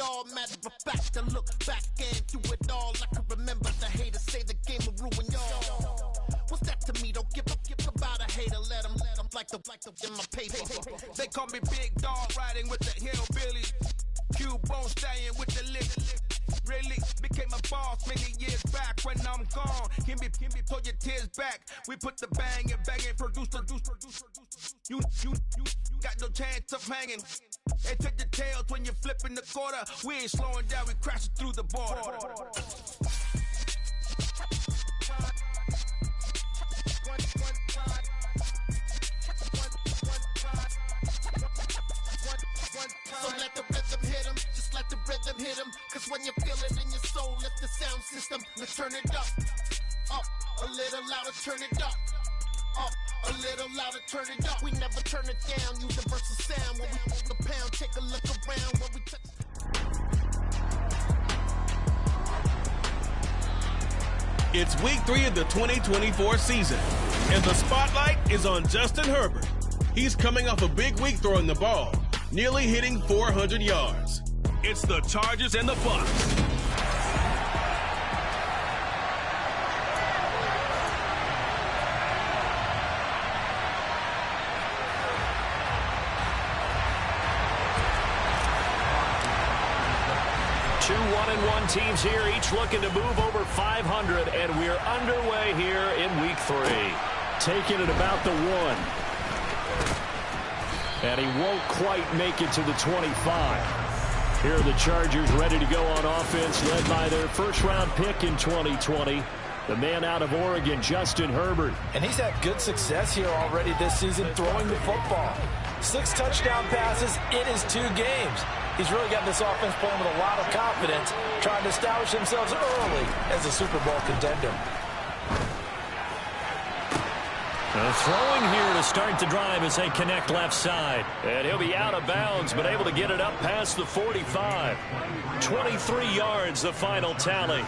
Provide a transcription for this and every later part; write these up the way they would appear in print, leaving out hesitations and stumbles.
all. Matter of fact, I look back and through it all, I can remember the haters say the game will ruin y'all. What's that to me? Don't give about a hater. Let them like the in my paper. They call me Big Dog, riding with the hillbillies. Cube-bone staying with the lick. Really became a boss many years back. When I'm gone, can be pull your tears back. We put the bang and produce. You got no chance of hanging. They take the tails when you're flipping the quarter. We ain't slowing down, we crashing through the border. So let the rhythm hit 'em, just let the rhythm hit 'em. Cause when you feel it in your soul, lift the sound system. Let's turn it up a little louder, turn it up a little louder, turn it up. We never turn it down, universal sound. When we the pound, take a look around when we touch. It's week 3 of the 2024 season, and the spotlight is on Justin Herbert. He's coming off a big week throwing the ball, nearly hitting 400 yards. It's the Chargers and the Bucs. Two 1-1 teams here, each looking to move over 500, and we're underway here in week 3. Taking it about the 1. And he won't quite make it to the 25. Here are the Chargers ready to go on offense, led by their first-round pick in 2020, the man out of Oregon, Justin Herbert. And he's had good success here already this season throwing the football. 6 touchdown passes in his 2 games. He's really got this offense playing with a lot of confidence, trying to establish themselves early as a Super Bowl contender. Throwing here to start the drive as they connect left side. And he'll be out of bounds, but able to get it up past the 45. 23 yards, the final tally.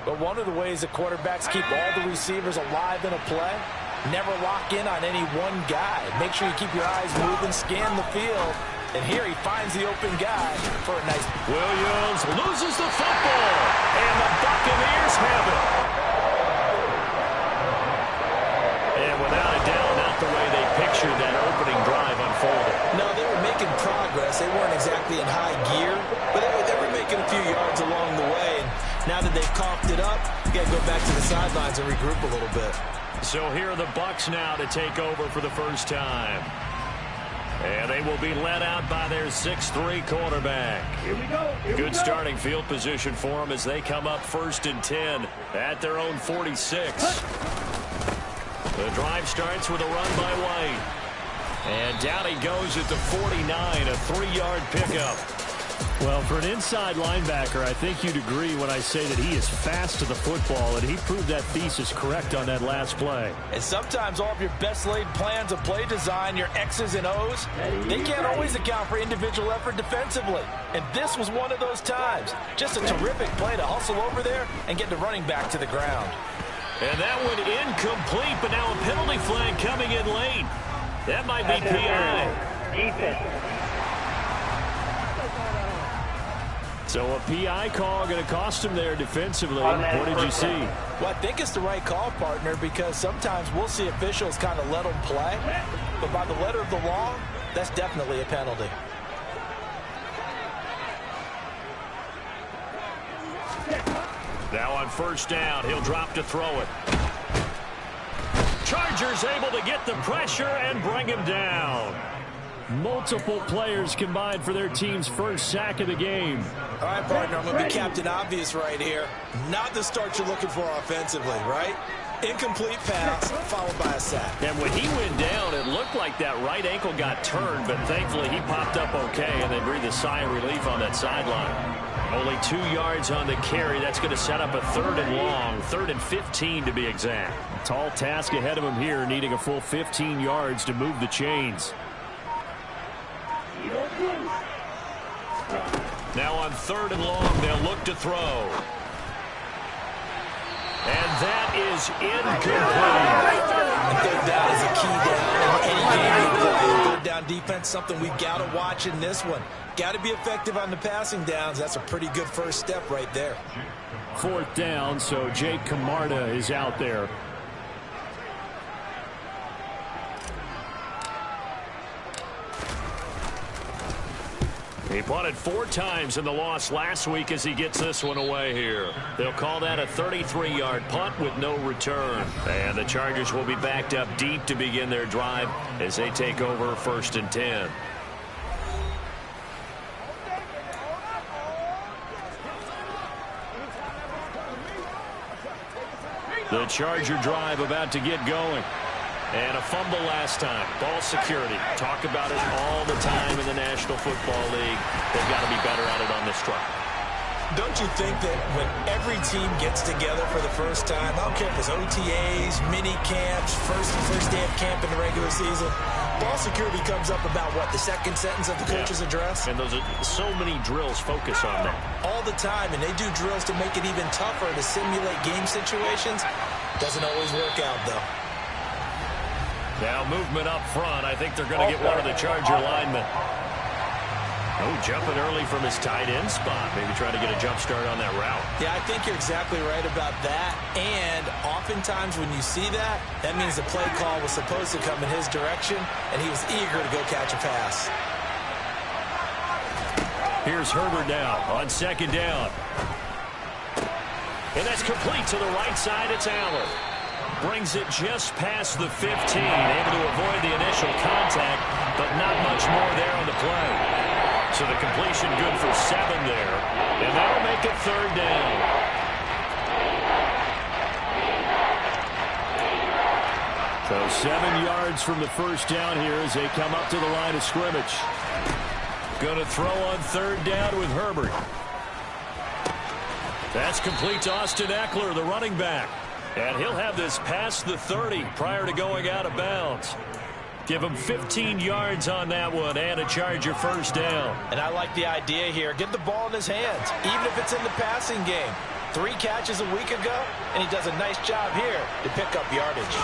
But one of the ways that quarterbacks keep all the receivers alive in a play, never lock in on any one guy. Make sure you keep your eyes moving, scan the field. And here he finds the open guy for a nice... Williams loses the football, and the Buccaneers have it. And without a doubt, not the way they pictured that opening drive unfolded. No, they were making progress. They weren't exactly in high gear, but they were making a few yards along the way. And now that they've coughed it up, you got to go back to the sidelines and regroup a little bit. So here are the Bucs now to take over for the first time. And they will be led out by their 6'3" quarterback. Here we go. Good starting field position for them as they come up 1st and 10 at their own 46. The drive starts with a run by White. And down he goes at the 49, a 3-yard pickup. Well, for an inside linebacker, I think you'd agree when I say that he is fast to the football, and he proved that thesis correct on that last play. And sometimes all of your best laid plans of play design, your X's and O's, they can't always account for individual effort defensively. And this was one of those times. Just a terrific play to hustle over there and get the running back to the ground. And that one incomplete, but now a penalty flag coming in late. That might be PI. Defense. So a PI call going to cost him there defensively. What did you see? Well, I think it's the right call, partner, because sometimes we'll see officials kind of let them play. But by the letter of the law, that's definitely a penalty. Now on 1st down, he'll drop to throw it. Chargers able to get the pressure and bring him down. Multiple players combined for their team's first sack of the game. All right, partner, I'm going to be Captain Obvious right here. Not the start you're looking for offensively, right? Incomplete pass followed by a sack. And when he went down, it looked like that right ankle got turned, but thankfully he popped up okay, and they breathed a sigh of relief on that sideline. Only 2 yards on the carry. That's going to set up a 3rd and long, 3rd and 15 to be exact. Tall task ahead of him here, needing a full 15 yards to move the chains. Now on 3rd and long, they'll look to throw. And that is incomplete. Third down is a key down in any game you play. Third down defense, something we've got to watch in this one. got to be effective on the passing downs. That's a pretty good first step right there. 4th down, so Jake Camarda is out there. He punted 4 times in the loss last week as he gets this one away here. They'll call that a 33-yard punt with no return. And the Chargers will be backed up deep to begin their drive as they take over 1st and 10. The Charger drive about to get going. And a fumble last time. Ball security. Talk about it all the time in the National Football League. They've got to be better at it on this drive. Don't you think that when every team gets together for the first time, I don't care if it's OTAs, mini camps, first day of camp in the regular season, ball security comes up about, what, the second sentence of the coach's address? And those are so many drills focus on that. All the time, and they do drills to make it even tougher to simulate game situations. Doesn't always work out, though. Now movement up front. I think they're going to get one of the Charger linemen. Oh, jumping early from his tight end spot. Maybe trying to get a jump start on that route. Yeah, I think you're exactly right about that. And oftentimes when you see that, that means the play call was supposed to come in his direction, and he was eager to go catch a pass. Here's Herbert now on 2nd down. And that's complete to the right side. It's Allen. Brings it just past the 15. Able to avoid the initial contact, but not much more there on the play. So the completion good for 7 there. And that'll make it 3rd down. So 7 yards from the first down here as they come up to the line of scrimmage. Going to throw on 3rd down with Herbert. That's complete to Austin Eckler, the running back. And he'll have this past the 30 prior to going out of bounds. Give him 15 yards on that one and a Charger first down. And I like the idea here. Get the ball in his hands, even if it's in the passing game. 3 catches a week ago, and he does a nice job here to pick up yardage.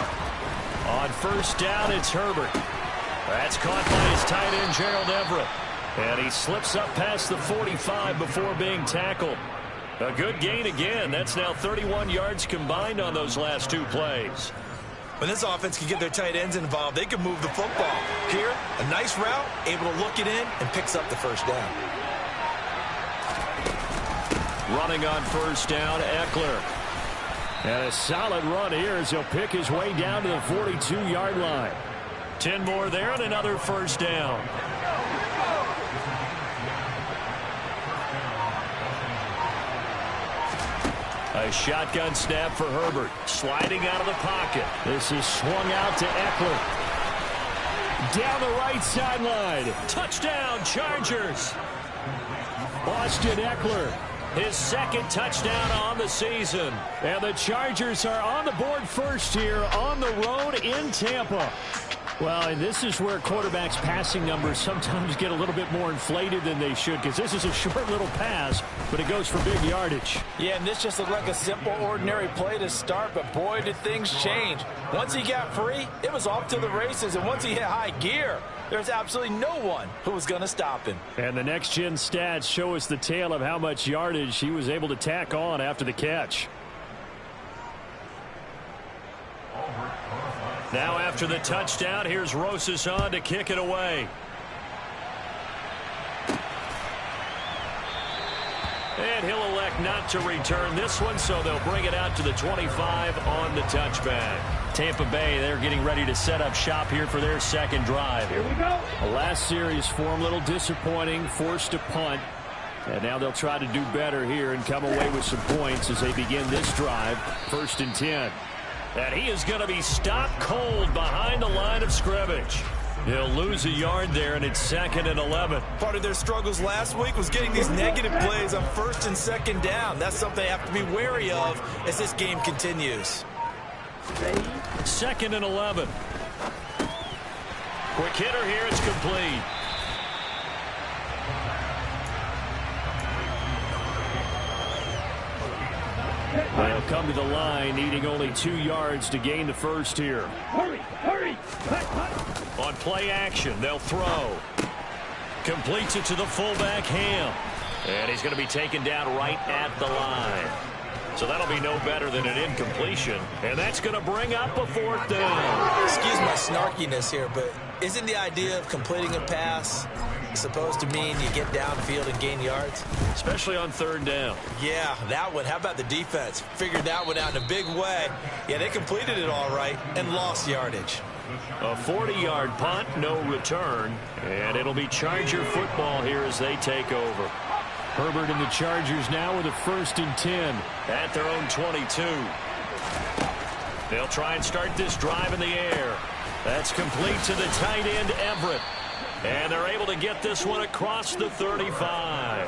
On 1st down, it's Herbert. That's caught by his tight end, Gerald Everett. And he slips up past the 45 before being tackled. A good gain again. That's now 31 yards combined on those last 2 plays. When this offense can get their tight ends involved, they can move the football. Here, a nice route, able to look it in, and picks up the first down. Running on 1st down, Eckler. And a solid run here as he'll pick his way down to the 42-yard line. 10 more there and another 1st down. A shotgun snap for Herbert. Sliding out of the pocket. This is swung out to Eckler. Down the right sideline. Touchdown, Chargers. Austin Eckler. His 2nd touchdown on the season. And the Chargers are on the board first here on the road in Tampa. Well, and this is where quarterbacks' passing numbers sometimes get a little bit more inflated than they should, because this is a short little pass, but it goes for big yardage. Yeah, and this just looked like a simple, ordinary play to start, but boy, did things change. Once he got free, it was off to the races, and once he hit high gear, there's absolutely no one who was going to stop him. And the next-gen stats show us the tale of how much yardage he was able to tack on after the catch. Now after the touchdown, here's Rosas on to kick it away. And he'll elect not to return this one, so they'll bring it out to the 25 on the touchback. Tampa Bay, they're getting ready to set up shop here for their 2nd drive. Here we go. The last series for them, a little disappointing, forced to punt. And now they'll try to do better here and come away with some points as they begin this drive, 1st and 10. And he is going to be stopped cold behind the line of scrimmage. He'll lose a yard there, and it's 2nd and 11. Part of their struggles last week was getting these negative plays on 1st and 2nd down. That's something they have to be wary of as this game continues. 2nd and 11. Quick hitter here. It's complete. They'll come to the line, needing only 2 yards to gain the first here. Hurry, hurry. On play action, they'll throw. Completes it to the fullback, Ham. And he's going to be taken down right at the line. So that'll be no better than an incompletion. And that's going to bring up a 4th down. Excuse my snarkiness here, but isn't the idea of completing a pass supposed to mean you get downfield and gain yards? Especially on 3rd down. Yeah, that one. How about the defense? Figured that one out in a big way. Yeah, they completed it all right and lost yardage. A 40-yard punt, no return. And it'll be Charger football here as they take over. Herbert and the Chargers now with a 1st and 10 at their own 22. They'll try and start this drive in the air. That's complete to the tight end, Everett. And they're able to get this one across the 35.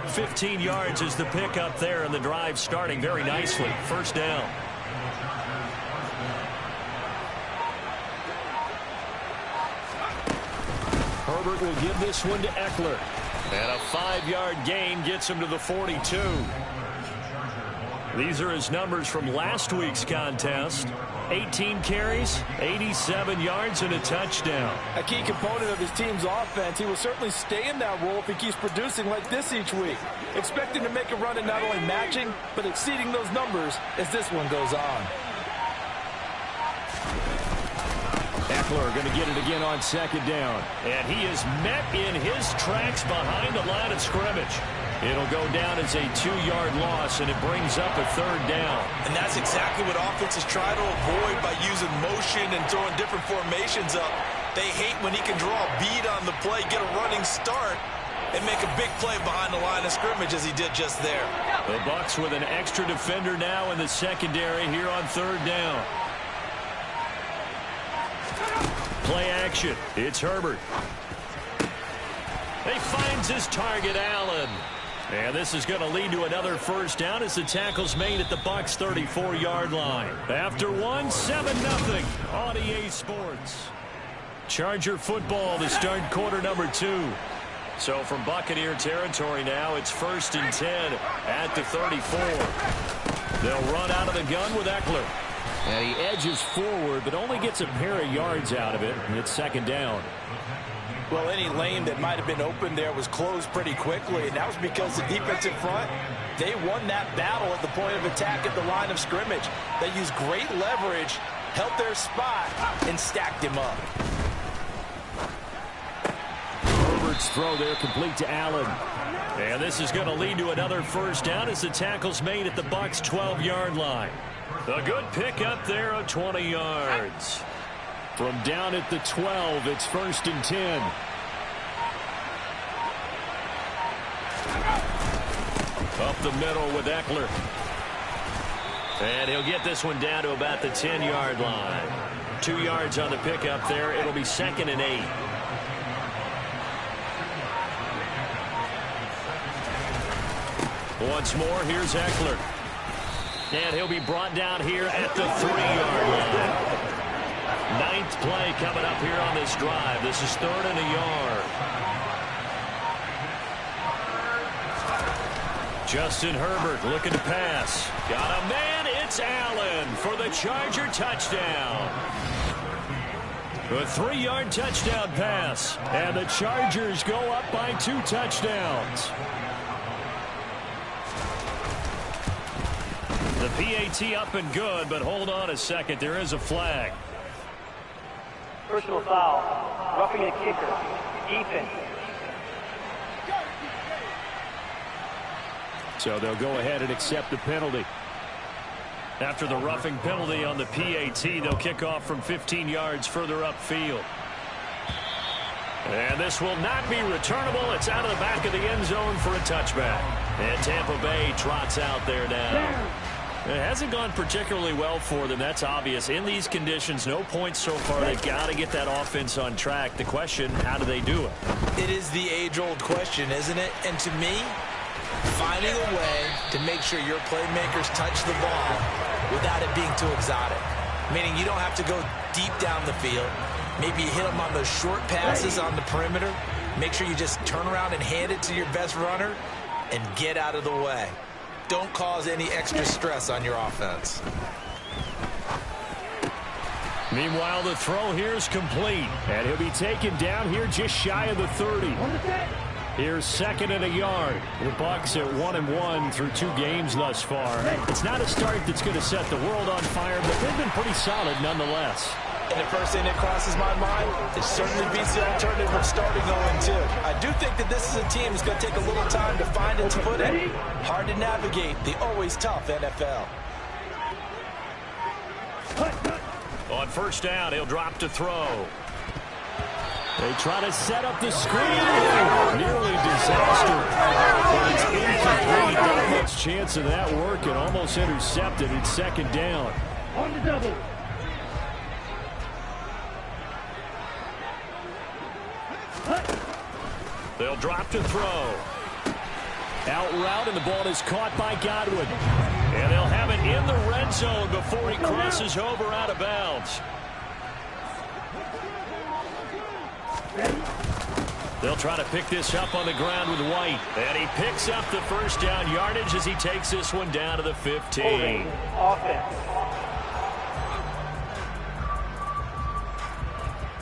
15 yards is the pickup there, and the drive starting very nicely. 1st down. Herbert will give this one to Eckler. And a 5-yard gain gets him to the 42. These are his numbers from last week's contest. 18 carries, 87 yards, and a touchdown. A key component of his team's offense. He will certainly stay in that role if he keeps producing like this each week. Expecting to make a run at not only matching, but exceeding those numbers as this one goes on. Eckler going to get it again on 2nd down. And he is met in his tracks behind the line of scrimmage. It'll go down as a 2-yard loss, and it brings up a 3rd down. And that's exactly what offenses try to avoid by using motion and throwing different formations up. They hate when he can draw a bead on the play, get a running start, and make a big play behind the line of scrimmage as he did just there. The Bucs with an extra defender now in the secondary here on 3rd down. Play action. It's Herbert. He finds his target, Allen. And this is going to lead to another 1st down as the tackle's made at the Bucs 34-yard line. After one, 7-0 on EA Sports. Charger football to start quarter number 2. So from Buccaneer territory now, it's 1st and 10 at the 34. They'll run out of the gun with Eckler. And he edges forward, but only gets a pair of yards out of it, and it's 2nd down. Well, any lane that might have been open there was closed pretty quickly, and that was because the defensive front, they won that battle at the point of attack at the line of scrimmage. They used great leverage, held their spot, and stacked him up. Herbert's throw there complete to Allen. And this is going to lead to another 1st down as the tackle's made at the Bucs 12-yard line. A good pickup there of 20 yards. From down at the 12, it's 1st and 10. Up the middle with Eckler. And he'll get this one down to about the 10-yard line. 2 yards on the pickup there. It'll be 2nd and 8. Once more, here's Eckler. And he'll be brought down here at the 3-yard line. 9th play coming up here on this drive. This is 3rd and a yard. Justin Herbert looking to pass. Got a man. It's Allen for the Charger touchdown. A 3-yard touchdown pass. And the Chargers go up by 2 touchdowns. The PAT up and good, but hold on a second. There is a flag. Personal foul. Roughing the kicker. Defense. So they'll go ahead and accept the penalty. After the roughing penalty on the PAT, they'll kick off from 15 yards further upfield. And this will not be returnable. It's out of the back of the end zone for a touchback. And Tampa Bay trots out there now. It hasn't gone particularly well for them. That's obvious. In these conditions, no points so far. They've got to get that offense on track. The question, how do they do it? It is the age-old question, isn't it? And to me, finding a way to make sure your playmakers touch the ball without it being too exotic. Meaning you don't have to go deep down the field. Maybe you hit them on those short passes on the perimeter. Make sure you just turn around and hand it to your best runner and get out of the way. Don't cause any extra stress on your offense. Meanwhile, the throw here is complete. And he'll be taken down here just shy of the 30. Here's second and a yard. The Bucs at 1-1 through 2 games thus far. It's not a start that's going to set the world on fire, but they've been pretty solid nonetheless. And the first thing that crosses my mind, it certainly beats the alternative of starting 0-2. I do think that this is a team that's going to take a little time to find its footing. Hard to navigate the always tough NFL. On first down, he'll drop to throw. They try to set up the screen. Nearly disaster. But it's incomplete. Not much chance of that working. Almost intercepted. It's second down. On the double. They'll drop to throw. Out route, and the ball is caught by Godwin. And they'll have it in the red zone before he crosses over out of bounds. They'll try to pick this up on the ground with White. And he picks up the first down yardage as he takes this one down to the 15. Holding. Offense.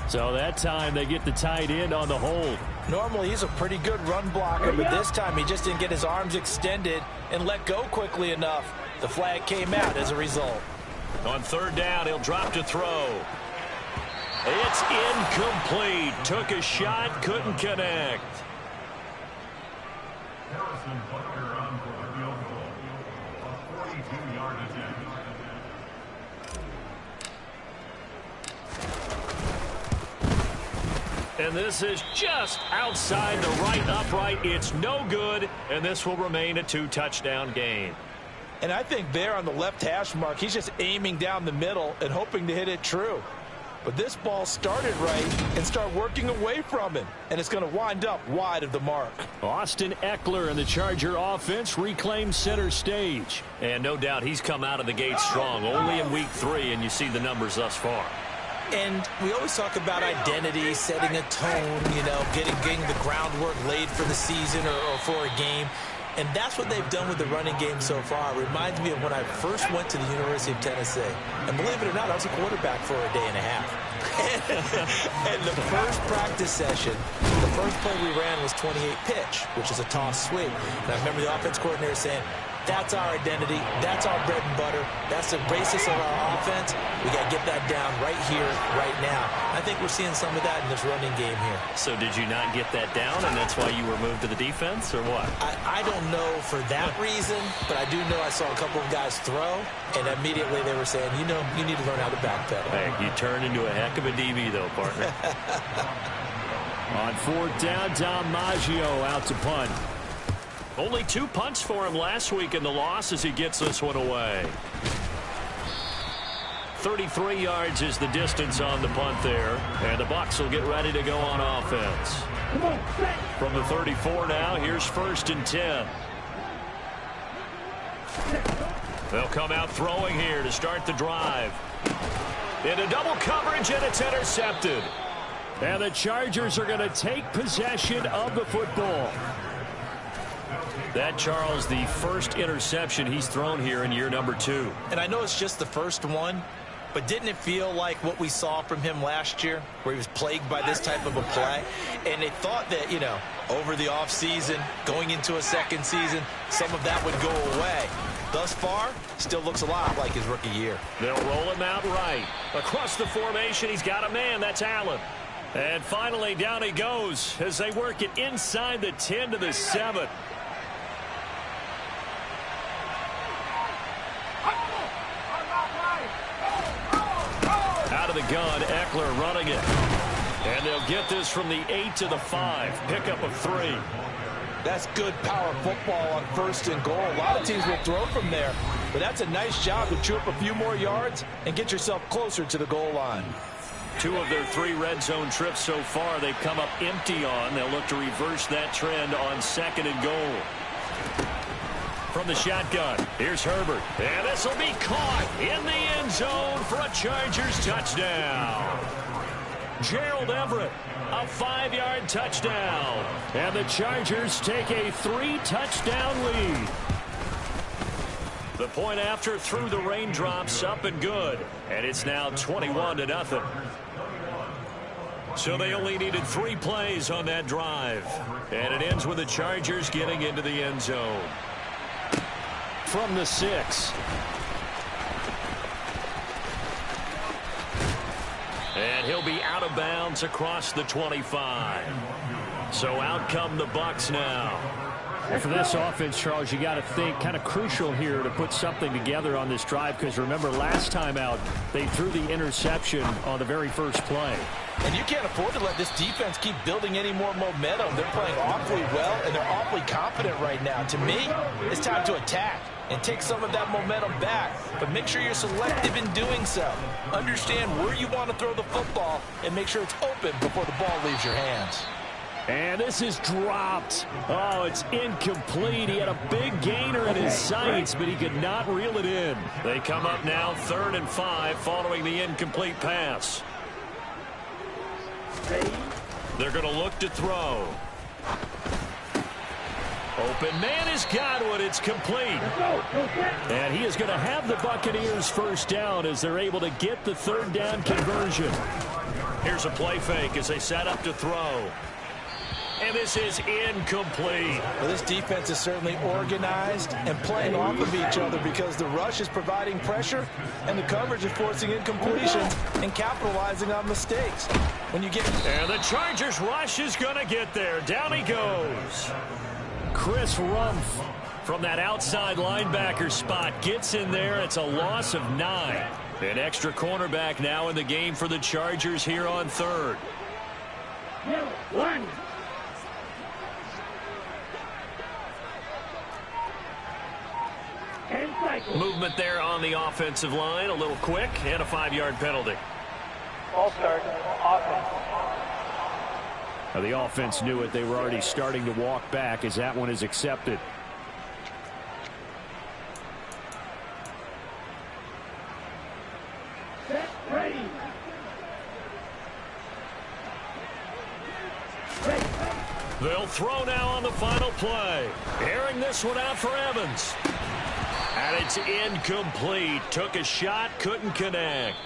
So that time they get the tight end on the hold. Normally he's a pretty good run blocker, but this time he just didn't get his arms extended and let go quickly enough. The flag came out as a result. On third down, he'll drop to throw. It's incomplete. Took a shot, couldn't connect. And this is just outside the right upright. It's no good, and this will remain a 2-touchdown game. And I think there on the left hash mark, he's just aiming down the middle and hoping to hit it true. But this ball started right and started working away from him, and it's going to wind up wide of the mark. Austin Eckler and the Charger offense reclaims center stage. And no doubt he's come out of the gate strong, only in week 3, and you see the numbers thus far. And we always talk about identity, setting a tone, you know, getting the groundwork laid for the season or for a game. And that's what they've done with the running game so far. It reminds me of when I first went to the University of Tennessee. And believe it or not, I was a quarterback for a day and a half. And the first practice session, the first play we ran was 28 pitch, which is a toss sweep. And I remember the offense coordinator saying, that's our identity. That's our bread and butter. That's the basis of our offense. We got to get that down right here, right now. I think we're seeing some of that in this running game here. So did you not get that down, and that's why you were moved to the defense, or what? I don't know for that reason, but I do know I saw a couple of guys throw, and immediately they were saying, you know, you need to learn how to backpedal. Hey, you turned into a heck of a DB, though, partner. On fourth down, Dom Maggio out to punt. Only 2 punts for him last week in the loss as he gets this one away. 33 yards is the distance on the punt there. And the Bucs will get ready to go on offense. From the 34 now, here's first and 10. They'll come out throwing here to start the drive. Into double coverage, and it's intercepted. And the Chargers are going to take possession of the football. That, Charles, the first interception he's thrown here in year number 2. And I know it's just the first one, but didn't it feel like what we saw from him last year, where he was plagued by this type of a play? And they thought that, you know, over the offseason, going into a second season, some of that would go away. Thus far, still looks a lot like his rookie year. They'll roll him out right. Across the formation, he's got a man. That's Allen. And finally, down he goes as they work it inside the 10 to the 7. Out of the gun, Eckler running it. And they'll get this from the 8 to the 5. Pickup of 3. That's good power football on first and goal. A lot of teams will throw from there, but that's a nice job to chew up a few more yards and get yourself closer to the goal line. 2 of their 3 red zone trips so far they've come up empty on. They'll look to reverse that trend on second and goal. From the shotgun, here's Herbert. And this will be caught in the end zone for a Chargers touchdown. Gerald Everett, a 5-yard touchdown. And the Chargers take a 3-touchdown lead. The point after through the raindrops, up and good. And it's now 21-0. So they only needed 3 plays on that drive. And it ends with the Chargers getting into the end zone. From the 6. And he'll be out of bounds across the 25. So out come the Bucs now. And for this offense, Charles, you got to think kind of crucial here to put something together on this drive, because remember last time out they threw the interception on the very first play. And you can't afford to let this defense keep building any more momentum. They're playing awfully well, and they're awfully confident right now. To me, it's time to attack and take some of that momentum back. But make sure you're selective in doing so. Understand where you want to throw the football and make sure it's open before the ball leaves your hands. And this is dropped. Oh, it's incomplete. He had a big gainer in his sights, but he could not reel it in. They come up now 3rd and 5 following the incomplete pass. They're going to look to throw. Open man has got one. It's complete. And he is going to have the Buccaneers first down as they're able to get the 3rd down conversion. Here's a play fake as they set up to throw. And this is incomplete. Well, this defense is certainly organized and playing off of each other because the rush is providing pressure and the coverage is forcing incompletions and capitalizing on mistakes. When you get... And the Chargers rush is going to get there. Down he goes. Chris Rumph from that outside linebacker spot gets in there. It's a loss of 9. An extra cornerback now in the game for the Chargers here on 3rd. One. Movement there on the offensive line, a little quick, and a 5-yard penalty. All start offense. Now the offense knew it. They were already starting to walk back as that one is accepted. Set, ready. They'll throw now on the final play. Airing this one out for Evans. And it's incomplete. Took a shot, couldn't connect.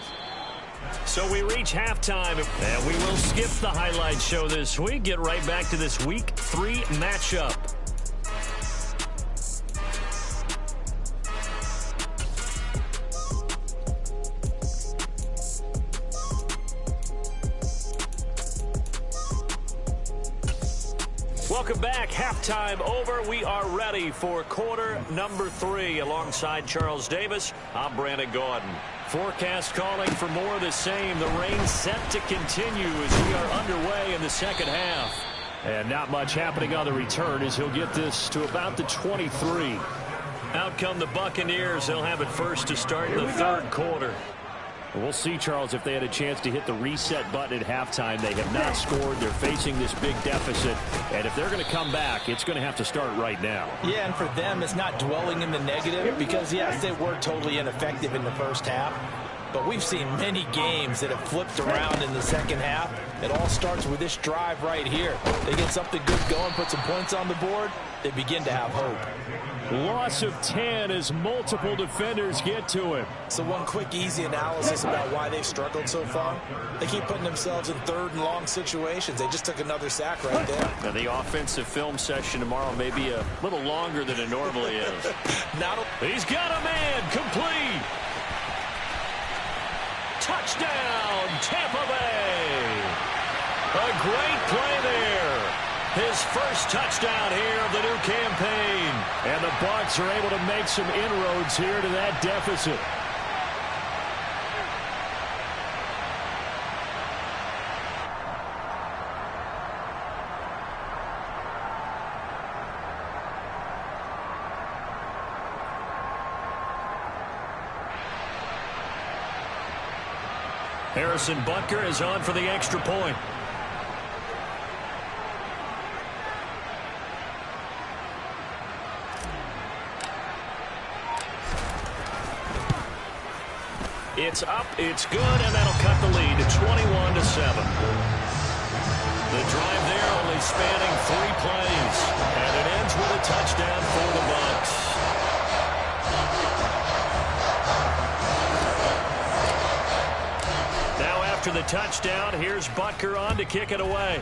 So we reach halftime, and we will skip the highlight show this week. Get right back to this Week 3 matchup. Welcome back. Halftime over. We are ready for quarter number 3. Alongside Charles Davis, I'm Brandon Gaudin. Forecast calling for more of the same. The rain set to continue as we are underway in the second half. And not much happening on the return as he'll get this to about the 23. Out come the Buccaneers. They'll have it first to start the 3rd quarter. We'll see, Charles, if they had a chance to hit the reset button at halftime. They have not scored. They're facing this big deficit. And if they're going to come back, it's going to have to start right now. Yeah, and for them, it's not dwelling in the negative because, yes, they were totally ineffective in the first half. But we've seen many games that have flipped around in the second half. It all starts with this drive right here. They get something good going, put some points on the board, they begin to have hope. Loss of 10 as multiple defenders get to him. So one quick, easy analysis about why they've struggled so far. They keep putting themselves in 3rd and long situations. They just took another sack right there. Now the offensive film session tomorrow may be a little longer than it normally is. He's got a man, complete. Touchdown, Tampa Bay. A great play there. His first touchdown here of the new campaign. And the Bucs are able to make some inroads here to that deficit. Harrison Butker is on for the extra point. It's up, it's good, and that'll cut the lead to 21-7. The drive there only spanning 3 plays, and it ends with a touchdown for the Bucs. touchdown. Here's Butker on to kick it away.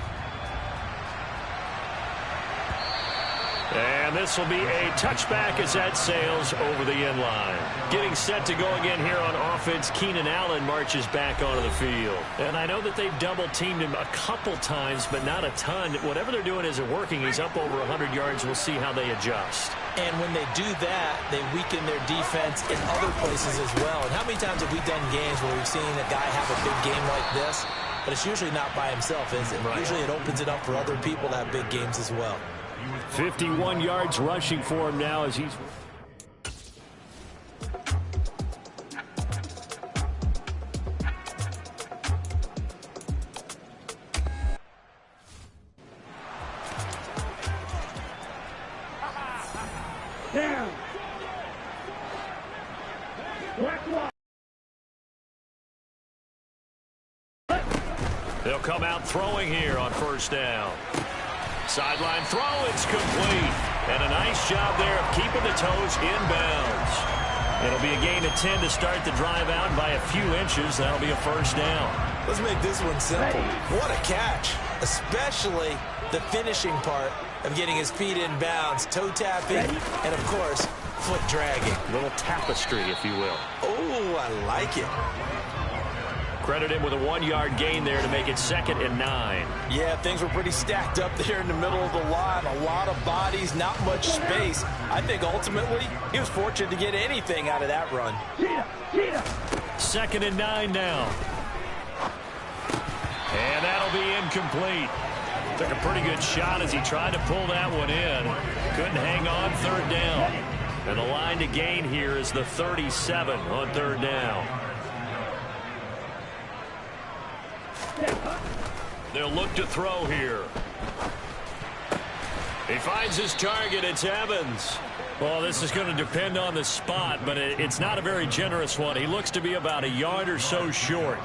And this will be a touchback as that sails over the end line. Getting set to go again here on offense, Keenan Allen marches back onto the field. And I know that they've double-teamed him a couple times, but not a ton. Whatever they're doing isn't working. He's up over 100 yards. We'll see how they adjust. And when they do that, they weaken their defense in other places as well. And how many times have we done games where we've seen a guy have a big game like this? But it's usually not by himself, is it? Right. Usually it opens it up for other people to have big games as well. 51 yards rushing for him now as he's... Down. They'll come out throwing here on first down. Sideline throw, it's complete. And a nice job there of keeping the toes inbounds. It'll be a gain of 10 to start the drive out by a few inches. That'll be a first down. Let's make this one simple. What a catch, especially the finishing part of getting his feet in bounds, toe tapping, and of course, foot dragging. A little tapestry, if you will. Oh, I like it. Credit him with a 1-yard gain there to make it 2nd and 9. Yeah, things were pretty stacked up there in the middle of the line. A lot of bodies, not much space. I think ultimately he was fortunate to get anything out of that run. 2nd and 9 now. And that'll be incomplete. Took a pretty good shot as he tried to pull that one in. Couldn't hang on 3rd down. And the line to gain here is the 37 on 3rd down. They'll look to throw here. He finds his target. It's Evans. Well, this is going to depend on the spot, but it's not a very generous one. He looks to be about a yard or so short.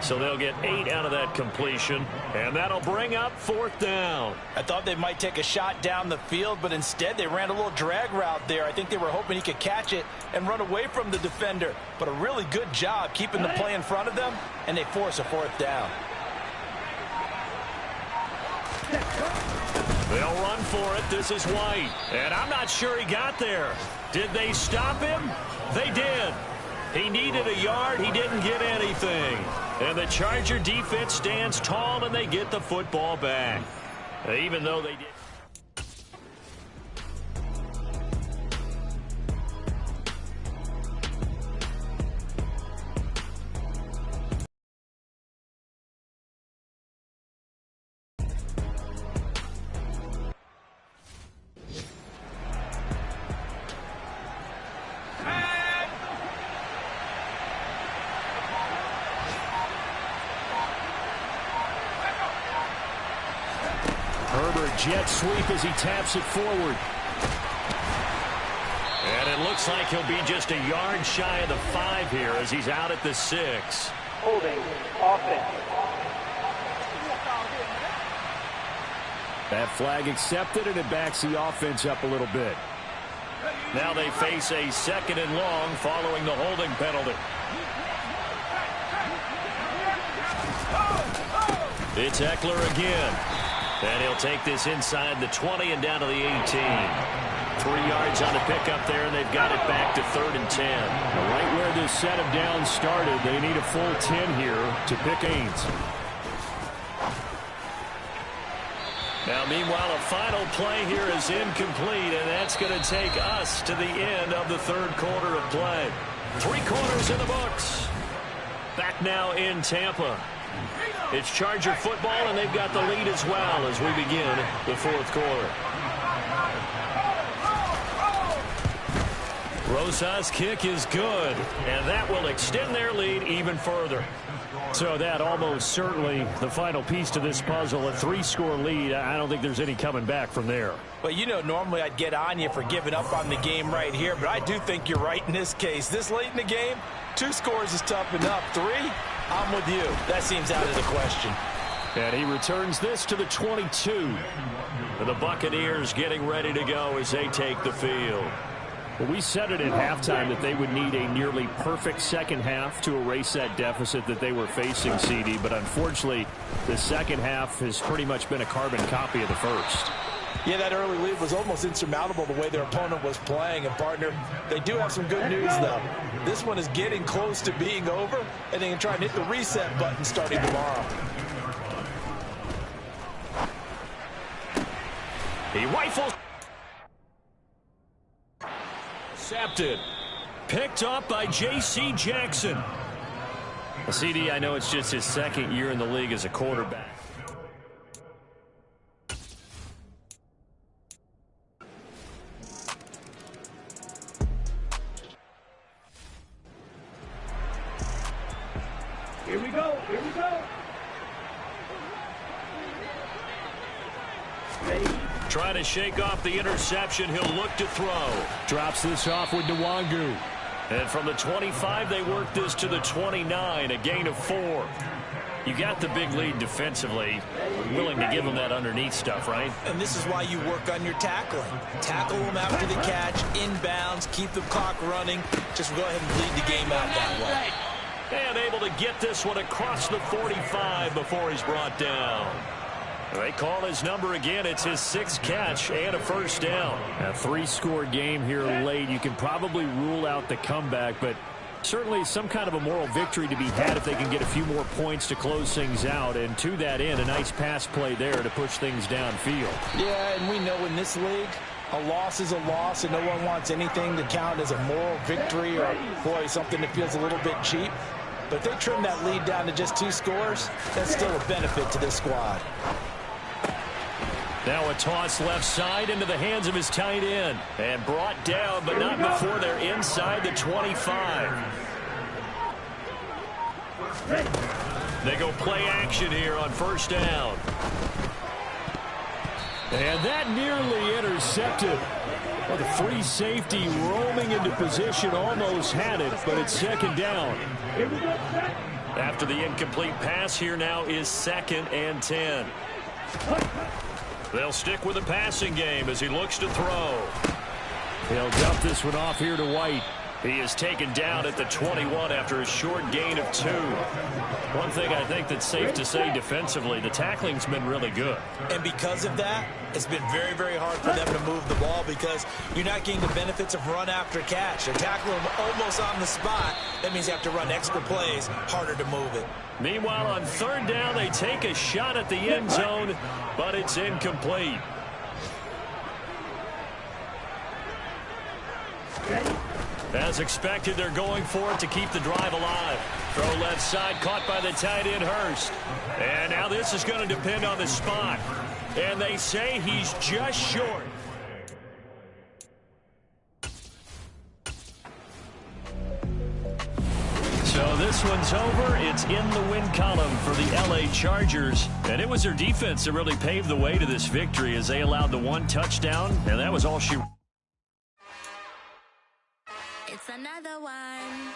So they'll get 8 out of that completion, and that'll bring up 4th down. I thought they might take a shot down the field, but instead they ran a little drag route there. I think they were hoping he could catch it and run away from the defender. But a really good job keeping the play in front of them, and they force a 4th down. They'll run for it. This is White. And I'm not sure he got there. Did they stop him? They did. He needed a yard. He didn't get anything. And the Charger defense stands tall, and they get the football back. Even though they did. Jet sweep as he taps it forward. And it looks like he'll be just a yard shy of the 5 here as he's out at the 6. Holding offense. That flag accepted, and it backs the offense up a little bit. Now they face a 2nd and long following the holding penalty. It's Eckler again. And he'll take this inside the 20 and down to the 18. 3 yards on the pickup there, and they've got it back to 3rd and 10. Right where this set of downs started, they need a full 10 here to pick Haynes. Now, meanwhile, a final play here is incomplete, and that's going to take us to the end of the 3rd quarter of play. 3 quarters in the books. Back now in Tampa. It's Charger football, and they've got the lead as well as we begin the 4th quarter. Rosa's kick is good, and that will extend their lead even further. So that almost certainly the final piece to this puzzle, a 3-score lead. I don't think there's any coming back from there. Well, you know, normally I'd get on you for giving up on the game right here, but I do think you're right in this case. This late in the game, 2 scores is tough enough. 3, I'm with you. That seems out of the question. And he returns this to the 22. And the Buccaneers getting ready to go as they take the field. Well, we said it at halftime that they would need a nearly perfect second half to erase that deficit that they were facing, CD. But unfortunately, the second half has pretty much been a carbon copy of the first. Yeah, that early lead was almost insurmountable the way their opponent was playing. And, partner, they do have some good news, though. This one is getting close to being over, and they can try and hit the reset button starting tomorrow. He rifles. Intercepted. Picked up by J.C. Jackson. Well, CD, I know it's just his second year in the league as a quarterback. Here we go. Here we go. Trying to shake off the interception. He'll look to throw. Drops this off with Nwangu. And from the 25, they work this to the 29, a gain of 4. You got the big lead defensively. Willing to give them that underneath stuff, right? And this is why you work on your tackling. Tackle them after the catch, inbounds, keep the clock running. Just go ahead and bleed the game out that way. And able to get this one across the 45 before he's brought down. They call his number again. It's his 6th catch and a first down. A 3-score game here late. You can probably rule out the comeback, but certainly some kind of a moral victory to be had if they can get a few more points to close things out. And to that end, a nice pass play there to push things downfield. Yeah, and we know in this league, a loss is a loss, and no one wants anything to count as a moral victory or, boy, something that feels a little bit cheap. But if they trim that lead down to just 2 scores, that's still a benefit to this squad. Now a toss left side into the hands of his tight end. And brought down, but not before they're inside the 25. They go play action here on first down. And that nearly intercepted. Well, the free safety roaming into position almost had it, but it's second down. After the incomplete pass, here now is 2nd and 10. They'll stick with the passing game as he looks to throw. He'll dump this one off here to White. He is taken down at the 21 after a short gain of 2. One thing I think that's safe to say defensively, the tackling's been really good. And because of that, it's been very, very hard for them to move the ball because you're not getting the benefits of run after catch. They're tackling them almost on the spot. That means you have to run extra plays, harder to move it. Meanwhile, on 3rd down, they take a shot at the end zone, but it's incomplete. As expected, they're going for it to keep the drive alive. Throw left side, caught by the tight end, Hurst. And now this is going to depend on the spot. And they say he's just short. So this one's over. It's in the win column for the LA Chargers. And it was their defense that really paved the way to this victory as they allowed the 1 touchdown. And that was all she... It's another one.